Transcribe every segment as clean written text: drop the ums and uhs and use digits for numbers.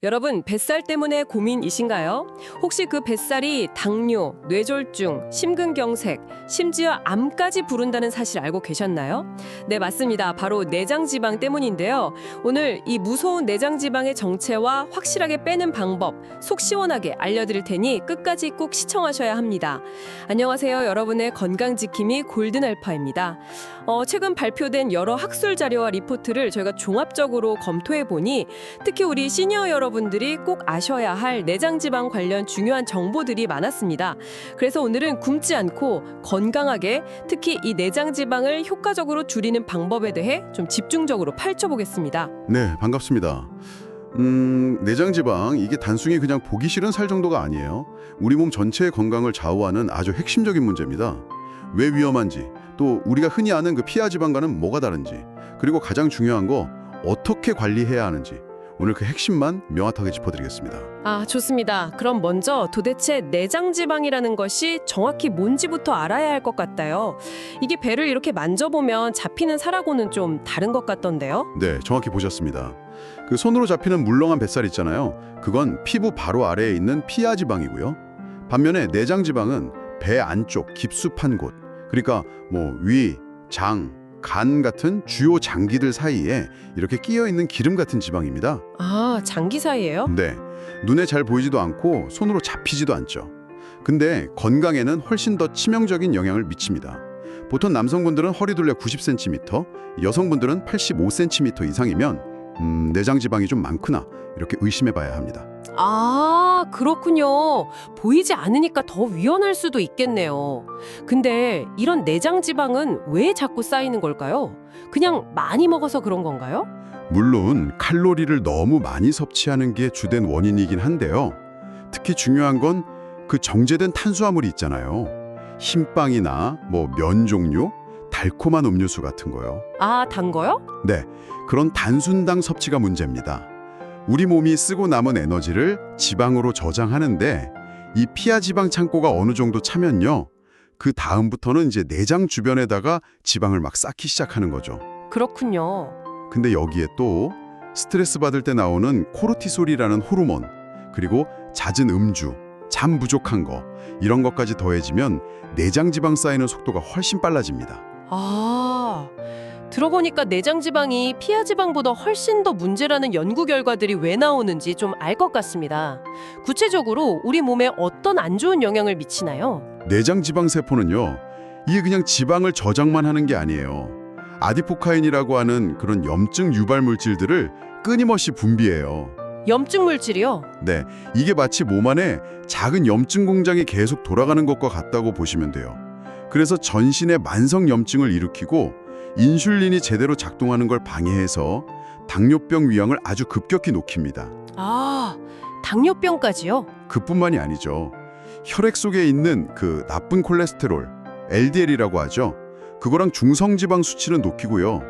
여러분, 뱃살 때문에 고민이신가요? 혹시 그 뱃살이 당뇨, 뇌졸중, 심근경색, 심지어 암까지 부른다는 사실 알고 계셨나요? 네, 맞습니다. 바로 내장지방 때문인데요. 오늘 이 무서운 내장지방의 정체와 확실하게 빼는 방법, 속 시원하게 알려드릴 테니 끝까지 꼭 시청하셔야 합니다. 안녕하세요. 여러분의 건강지킴이 골든알파입니다. 최근 발표된 여러 학술 자료와 리포트를 저희가 종합적으로 검토해보니 특히 우리 시니어 여러분들이 꼭 아셔야 할 내장지방 관련 중요한 정보들이 많았습니다. 그래서 오늘은 굶지 않고 건강하게 특히 이 내장지방을 효과적으로 줄이는 방법에 대해 좀 집중적으로 파헤쳐보겠습니다. 네, 반갑습니다. 내장지방 이게 단순히 그냥 보기 싫은 살 정도가 아니에요. 우리 몸 전체의 건강을 좌우하는 아주 핵심적인 문제입니다. 왜 위험한지, 또 우리가 흔히 아는 그 피하 지방과는 뭐가 다른지, 그리고 가장 중요한 거 어떻게 관리해야 하는지 오늘 그 핵심만 명확하게 짚어드리겠습니다. 좋습니다. 그럼 먼저 도대체 내장지방이라는 것이 정확히 뭔지부터 알아야 할 것 같아요. 이게 배를 이렇게 만져보면 잡히는 살하고는 좀 다른 것 같던데요. 네, 정확히 보셨습니다. 그 손으로 잡히는 물렁한 뱃살 있잖아요. 그건 피부 바로 아래에 있는 피하 지방이고요. 반면에 내장지방은 배 안쪽 깊숙한 곳, 그러니까 뭐 위, 장, 간 같은 주요 장기들 사이에 이렇게 끼어 있는 기름 같은 지방입니다. 장기 사이예요? 네, 눈에 잘 보이지도 않고 손으로 잡히지도 않죠. 근데 건강에는 훨씬 더 치명적인 영향을 미칩니다. 보통 남성분들은 허리둘레 90cm, 여성분들은 85cm 이상이면 내장 지방이 좀 많구나 이렇게 의심해 봐야 합니다. 그렇군요. 보이지 않으니까 더 위험할 수도 있겠네요. 근데 이런 내장지방은 왜 자꾸 쌓이는 걸까요? 그냥 많이 먹어서 그런 건가요? 물론 칼로리를 너무 많이 섭취하는 게 주된 원인이긴 한데요. 특히 중요한 건 그 정제된 탄수화물이 있잖아요. 흰빵이나 면 종류, 달콤한 음료수 같은 거요. 단 거요? 네, 그런 단순당 섭취가 문제입니다. 우리 몸이 쓰고 남은 에너지를 지방으로 저장하는데 이 피하 지방 창고가 어느 정도 차면요. 그 다음부터는 이제 내장 주변에다가 지방을 막 쌓기 시작하는 거죠. 그렇군요. 근데 여기에 또 스트레스 받을 때 나오는 코르티솔이라는 호르몬, 그리고 잦은 음주, 잠 부족한 거 이런 것까지 더해지면 내장 지방 쌓이는 속도가 훨씬 빨라집니다. 들어보니까 내장지방이 피하지방보다 훨씬 더 문제라는 연구 결과들이 왜 나오는지 좀 알 것 같습니다. 구체적으로 우리 몸에 어떤 안 좋은 영향을 미치나요? 내장 지방 세포는요. 이게 그냥 지방을 저장만 하는 게 아니에요. 아디포카인이라고 하는 그런 염증 유발 물질들을 끊임없이 분비해요. 염증 물질이요? 네, 이게 마치 몸 안에 작은 염증 공장이 계속 돌아가는 것과 같다고 보시면 돼요. 그래서 전신에 만성 염증을 일으키고 인슐린이 제대로 작동하는 걸 방해해서 당뇨병 위험을 아주 급격히 높입니다. 당뇨병까지요? 그뿐만이 아니죠. 혈액 속에 있는 그 나쁜 콜레스테롤, LDL이라고 하죠. 그거랑 중성지방 수치는 높이고요.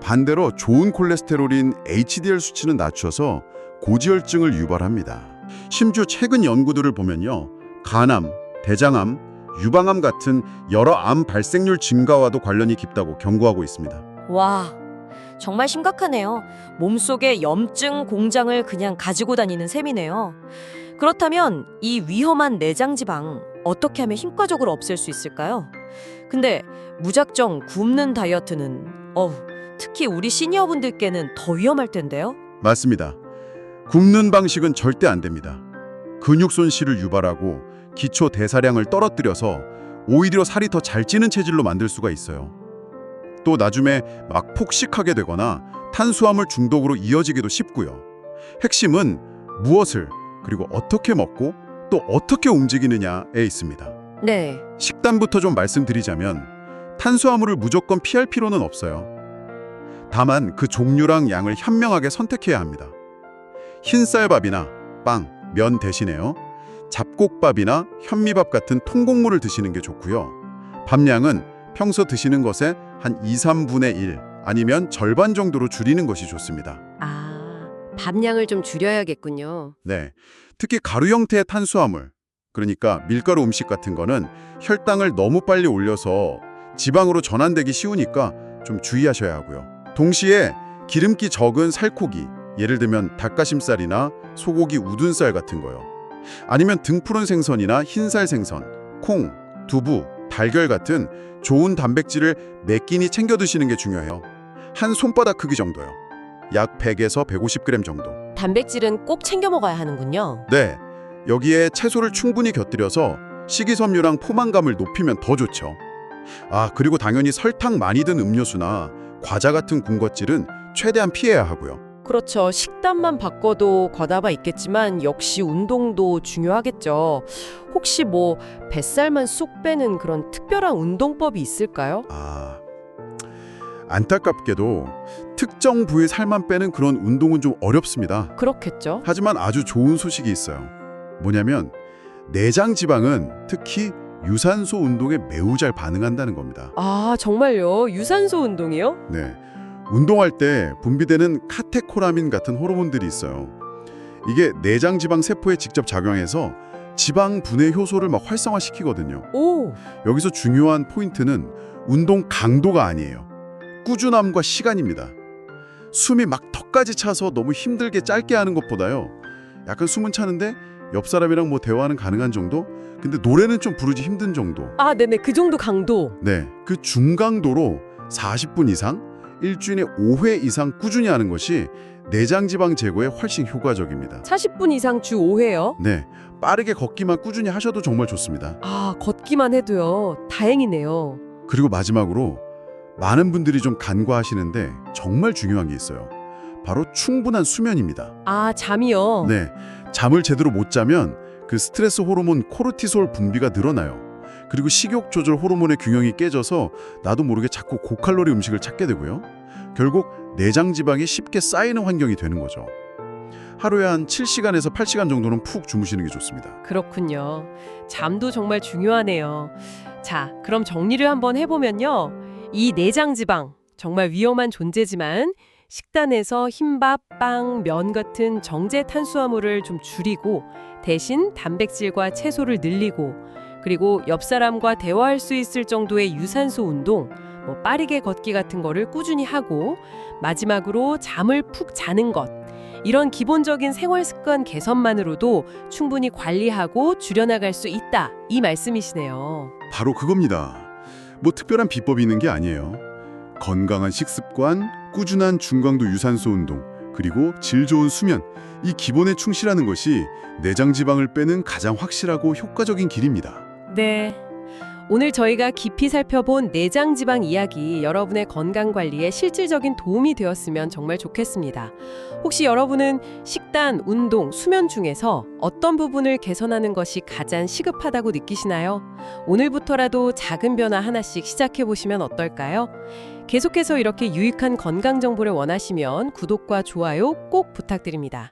반대로 좋은 콜레스테롤인 HDL 수치는 낮춰서 고지혈증을 유발합니다. 심지어 최근 연구들을 보면요. 간암, 대장암, 유방암 같은 여러 암 발생률 증가와도 관련이 깊다고 경고하고 있습니다. 와, 정말 심각하네요. 몸속에 염증 공장을 그냥 가지고 다니는 셈이네요. 그렇다면 이 위험한 내장지방 어떻게 하면 효과적으로 없앨 수 있을까요? 근데 무작정 굶는 다이어트는 특히 우리 시니어분들께는 더 위험할 텐데요. 맞습니다. 굶는 방식은 절대 안 됩니다. 근육 손실을 유발하고 기초 대사량을 떨어뜨려서 오히려 살이 더 잘 찌는 체질로 만들 수가 있어요. 또 나중에 막 폭식하게 되거나 탄수화물 중독으로 이어지기도 쉽고요. 핵심은 무엇을 그리고 어떻게 먹고 또 어떻게 움직이느냐에 있습니다. 네. 식단부터 좀 말씀드리자면 탄수화물을 무조건 피할 필요는 없어요. 다만 그 종류랑 양을 현명하게 선택해야 합니다. 흰쌀밥이나 빵, 면 대신에요. 잡곡밥이나 현미밥 같은 통곡물을 드시는 게 좋고요. 밥량은 평소 드시는 것의 한 2~3분의 1 아니면 절반 정도로 줄이는 것이 좋습니다. 밥량을 좀 줄여야겠군요. 네, 특히 가루 형태의 탄수화물, 그러니까 밀가루 음식 같은 거는 혈당을 너무 빨리 올려서 지방으로 전환되기 쉬우니까 좀 주의하셔야 하고요. 동시에 기름기 적은 살코기, 예를 들면 닭가슴살이나 소고기 우둔살 같은 거요. 아니면 등푸른 생선이나 흰살 생선, 콩, 두부, 달걀 같은 좋은 단백질을 몇 끼니 챙겨 드시는 게 중요해요. 한 손바닥 크기 정도요. 약 100에서 150g 정도. 단백질은 꼭 챙겨 먹어야 하는군요. 네, 여기에 채소를 충분히 곁들여서 식이섬유랑 포만감을 높이면 더 좋죠. 아, 그리고 당연히 설탕 많이 든 음료수나 과자 같은 군것질은 최대한 피해야 하고요. 그렇죠. 식단만 바꿔도 거다바 있겠지만 역시 운동도 중요하겠죠. 혹시 뭐 뱃살만 쏙 빼는 그런 특별한 운동법이 있을까요? 아, 안타깝게도 특정 부위 살만 빼는 그런 운동은 좀 어렵습니다. 그렇겠죠. 하지만 아주 좋은 소식이 있어요. 뭐냐면 내장 지방은 특히 유산소 운동에 매우 잘 반응한다는 겁니다. 아, 정말요? 유산소 운동이요? 네, 운동할 때 분비되는 카테코라민 같은 호르몬들이 있어요. 이게 내장 지방 세포에 직접 작용해서 지방 분해 효소를 막 활성화시키거든요. 오, 여기서 중요한 포인트는 운동 강도가 아니에요. 꾸준함과 시간입니다. 숨이 막 턱까지 차서 너무 힘들게 짧게 하는 것보다요. 약간 숨은 차는데 옆 사람이랑 뭐 대화는 가능한 정도? 근데 노래는 좀 부르기 힘든 정도. 아, 네네. 그 정도 강도. 네, 그 중강도로 40분 이상, 일주일에 5회 이상 꾸준히 하는 것이 내장 지방 제거에 훨씬 효과적입니다. 40분 이상 주 5회요? 네, 빠르게 걷기만 꾸준히 하셔도 정말 좋습니다. 아, 걷기만 해도요. 다행이네요. 그리고 마지막으로 많은 분들이 좀 간과하시는데 정말 중요한 게 있어요. 바로 충분한 수면입니다. 아, 잠이요? 네, 잠을 제대로 못 자면 그 스트레스 호르몬 코르티솔 분비가 늘어나요. 그리고 식욕 조절 호르몬의 균형이 깨져서 나도 모르게 자꾸 고칼로리 음식을 찾게 되고요. 결국 내장 지방이 쉽게 쌓이는 환경이 되는 거죠. 하루에 한 7시간에서 8시간 정도는 푹 주무시는 게 좋습니다. 그렇군요. 잠도 정말 중요하네요. 자, 그럼 정리를 한번 해보면요. 이 내장 지방, 정말 위험한 존재지만 식단에서 흰밥, 빵, 면 같은 정제 탄수화물을 좀 줄이고 대신 단백질과 채소를 늘리고 그리고 옆 사람과 대화할 수 있을 정도의 유산소 운동, 뭐 빠르게 걷기 같은 거를 꾸준히 하고 마지막으로 잠을 푹 자는 것. 이런 기본적인 생활 습관 개선만으로도 충분히 관리하고 줄여나갈 수 있다. 이 말씀이시네요. 바로 그겁니다. 뭐 특별한 비법이 있는 게 아니에요. 건강한 식습관, 꾸준한 중강도 유산소 운동, 그리고 질 좋은 수면, 이 기본에 충실하는 것이 내장 지방을 빼는 가장 확실하고 효과적인 길입니다. 네. 오늘 저희가 깊이 살펴본 내장 지방 이야기 여러분의 건강 관리에 실질적인 도움이 되었으면 정말 좋겠습니다. 혹시 여러분은 식단, 운동, 수면 중에서 어떤 부분을 개선하는 것이 가장 시급하다고 느끼시나요? 오늘부터라도 작은 변화 하나씩 시작해 보시면 어떨까요? 계속해서 이렇게 유익한 건강 정보를 원하시면 구독과 좋아요 꼭 부탁드립니다.